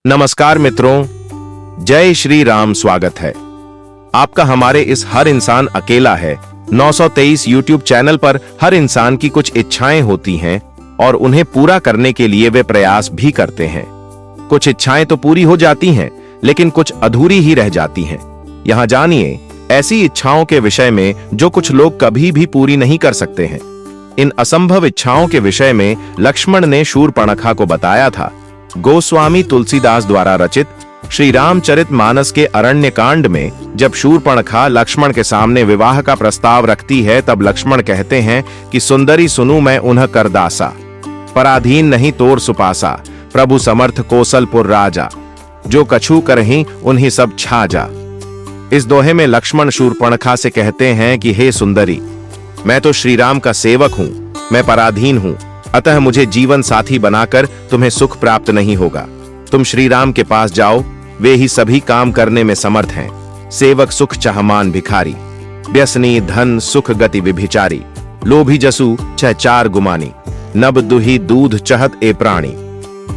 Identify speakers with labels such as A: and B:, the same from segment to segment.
A: नमस्कार मित्रों, जय श्री राम। स्वागत है आपका हमारे इस हर इंसान अकेला है 923 यूट्यूब चैनल पर। हर इंसान की कुछ इच्छाएं होती हैं और उन्हें पूरा करने के लिए वे प्रयास भी करते हैं। कुछ इच्छाएं तो पूरी हो जाती हैं, लेकिन कुछ अधूरी ही रह जाती हैं। यहाँ जानिए ऐसी इच्छाओं के विषय में जो कुछ लोग कभी भी पूरी नहीं कर सकते हैं। इन असंभव इच्छाओं के विषय में लक्ष्मण ने शूर्पणखा को बताया था। गोस्वामी तुलसीदास द्वारा रचित श्री रामचरित मानस के अरण्य कांड में जब शूर्पणखा लक्ष्मण के सामने विवाह का प्रस्ताव रखती है, तब लक्ष्मण कहते हैं कि सुंदरी सुनु मैं उन्ह करदासा, पराधीन नहीं तोर सुपासा, प्रभु समर्थ कौशलपुर राजा, जो कछु करहीं उन्हीं सब छा जा। इस दोहे में लक्ष्मण शूर्पणखा से कहते हैं कि हे सुंदरी, मैं तो श्री राम का सेवक हूं, मैं पराधीन हूं, अतः मुझे जीवन साथी बनाकर तुम्हें सुख प्राप्त नहीं होगा। तुम श्री राम के पास जाओ, वे ही सभी काम करने में समर्थ हैं। सेवक सुख चाहमान भिखारी, व्यसनी धन सुख गति विभिचारी, लोभी जसु छह चार गुमानी, नब दुही दूध चहत ए प्राणी।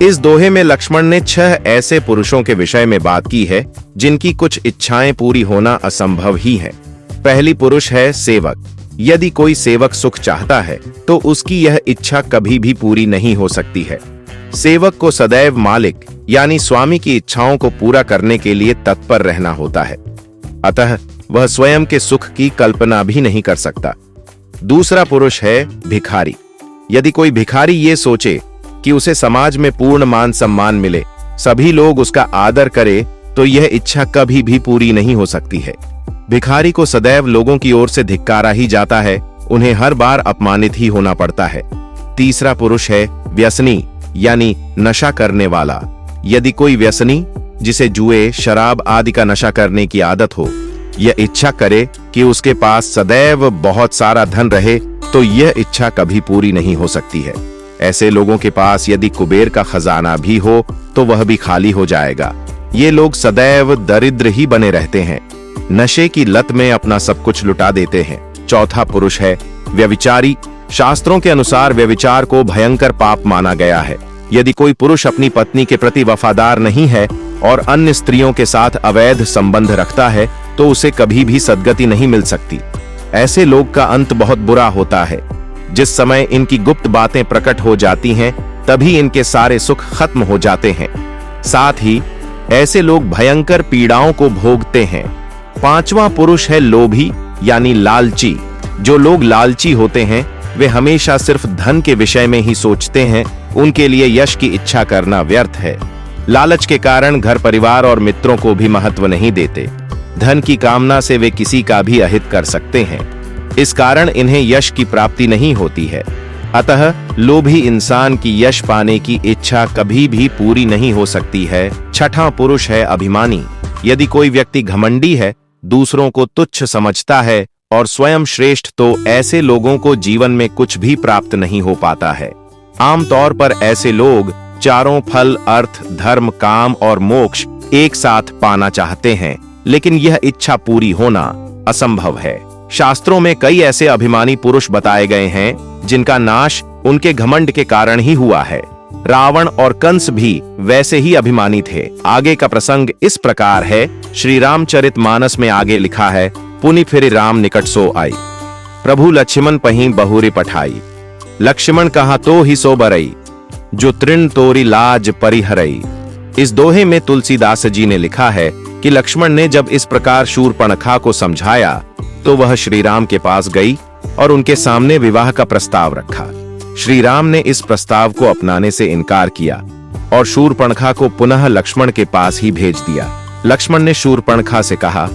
A: इस दोहे में लक्ष्मण ने 6 ऐसे पुरुषों के विषय में बात की है जिनकी कुछ इच्छाएं पूरी होना असंभव ही है। पहली पुरुष है सेवक। यदि कोई सेवक सुख चाहता है तो उसकी यह इच्छा कभी भी पूरी नहीं हो सकती है। सेवक को सदैव मालिक यानी स्वामी की इच्छाओं को पूरा करने के लिए तत्पर रहना होता है, अतः वह स्वयं के सुख की कल्पना भी नहीं कर सकता। दूसरा पुरुष है भिखारी। यदि कोई भिखारी ये सोचे कि उसे समाज में पूर्ण मान सम्मान मिले, सभी लोग उसका आदर करे, तो यह इच्छा कभी भी पूरी नहीं हो सकती है। भिखारी को सदैव लोगों की ओर से धिक्कारा ही जाता है, उन्हें हर बार अपमानित ही होना पड़ता है। तीसरा पुरुष है व्यसनी यानी नशा करने वाला। यदि कोई व्यसनी जिसे जुए शराब आदि का नशा करने की आदत हो, यह इच्छा करे कि उसके पास सदैव बहुत सारा धन रहे, तो यह इच्छा कभी पूरी नहीं हो सकती है। ऐसे लोगों के पास यदि कुबेर का खजाना भी हो तो वह भी खाली हो जाएगा। ये लोग सदैव दरिद्र ही बने रहते हैं, नशे की लत में अपना सब कुछ लुटा देते हैं। चौथा पुरुष है व्यभिचारी। शास्त्रों के अनुसार व्यभिचार को भयंकर पाप माना गया है। यदि कोई पुरुष अपनी पत्नी के प्रति वफादार नहीं है और अन्य स्त्रियों के साथ अवैध संबंध रखता है, तो उसे कभी भी सद्गति नहीं मिल सकती। ऐसे लोग का अंत बहुत बुरा होता है। जिस समय इनकी गुप्त बातें प्रकट हो जाती हैं, तभी इनके सारे सुख खत्म हो जाते हैं। साथ ही ऐसे लोग भयंकर पीड़ाओं को भोगते हैं। पांचवा पुरुष है लोभी यानी लालची। जो लोग लालची होते हैं वे हमेशा सिर्फ धन के विषय में ही सोचते हैं, उनके लिए यश की इच्छा करना व्यर्थ है। लालच के कारण घर परिवार और मित्रों को भी महत्व नहीं देते। धन की कामना से वे किसी का भी अहित कर सकते हैं, इस कारण इन्हें यश की प्राप्ति नहीं होती है। अतः लोभी इंसान की यश पाने की इच्छा कभी भी पूरी नहीं हो सकती है। छठा पुरुष है अभिमानी। यदि कोई व्यक्ति घमंडी है, दूसरों को तुच्छ समझता है और स्वयं श्रेष्ठ, तो ऐसे लोगों को जीवन में कुछ भी प्राप्त नहीं हो पाता है। आमतौर पर ऐसे लोग चारों फल अर्थ धर्म काम और मोक्ष एक साथ पाना चाहते हैं, लेकिन यह इच्छा पूरी होना असंभव है। शास्त्रों में कई ऐसे अभिमानी पुरुष बताए गए हैं जिनका नाश उनके घमंड के कारण ही हुआ है। रावण और कंस भी वैसे ही अभिमानी थे। आगे का प्रसंग इस प्रकार है। श्री रामचरित मानस में आगे लिखा है, पुनि फिर राम निकट सो आई, प्रभु लक्ष्मण पहीं बहुरी पठाई, लक्ष्मण कहा तो ही सो बरई, जो तृण तोरी लाज परिहरई। इस दोहे में तुलसीदास जी ने लिखा है कि लक्ष्मण ने जब इस प्रकार शूर्पणखा को समझाया तो वह श्री राम के पास गई और उनके सामने विवाह का प्रस्ताव रखा। श्री राम ने इस प्रस्ताव को अपनाने से इनकार किया और शूर्पणखा को पुनः लक्ष्मण के पास ही भेज दिया। लक्ष्मण ने शूर्पणखा से कहा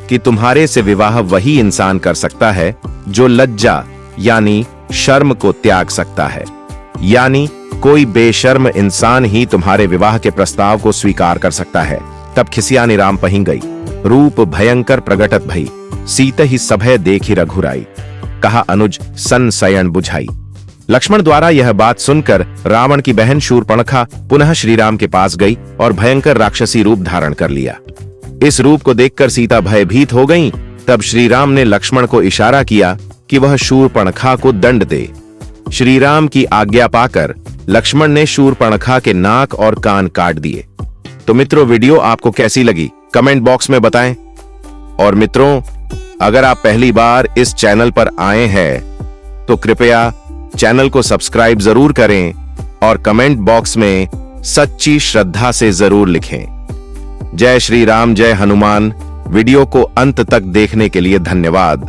A: कि तुम्हारे से विवाह वही इंसान कर सकता है जो लज्जा यानी शर्म को त्याग सकता है, यानी कोई बेशर्म इंसान ही तुम्हारे विवाह के प्रस्ताव को स्वीकार कर सकता है। तब खिसियानी राम पहीं गई, रूप भयंकर प्रगटत भई, सीत ही सभय देखी रघुराई, कहा अनुज सन सयन बुझाई। लक्ष्मण द्वारा यह बात सुनकर रावण की बहन शूर्पणखा पुनः श्री राम के पास गई और भयंकर राक्षसी रूप धारण कर लिया। इस रूप को देखकर सीता भयभीत हो गईं। तब श्री राम ने लक्ष्मण को इशारा किया कि वह शूर्पणखा को दंड दे। श्री राम की आज्ञा पाकर लक्ष्मण ने शूर्पणखा के नाक और कान काट दिए। तो मित्रों, वीडियो आपको कैसी लगी कमेंट बॉक्स में बताएं। और मित्रों, अगर आप पहली बार इस चैनल पर आए हैं तो कृपया चैनल को सब्सक्राइब जरूर करें और कमेंट बॉक्स में सच्ची श्रद्धा से जरूर लिखें। जय श्री राम, जय हनुमान। वीडियो को अंत तक देखने के लिए धन्यवाद।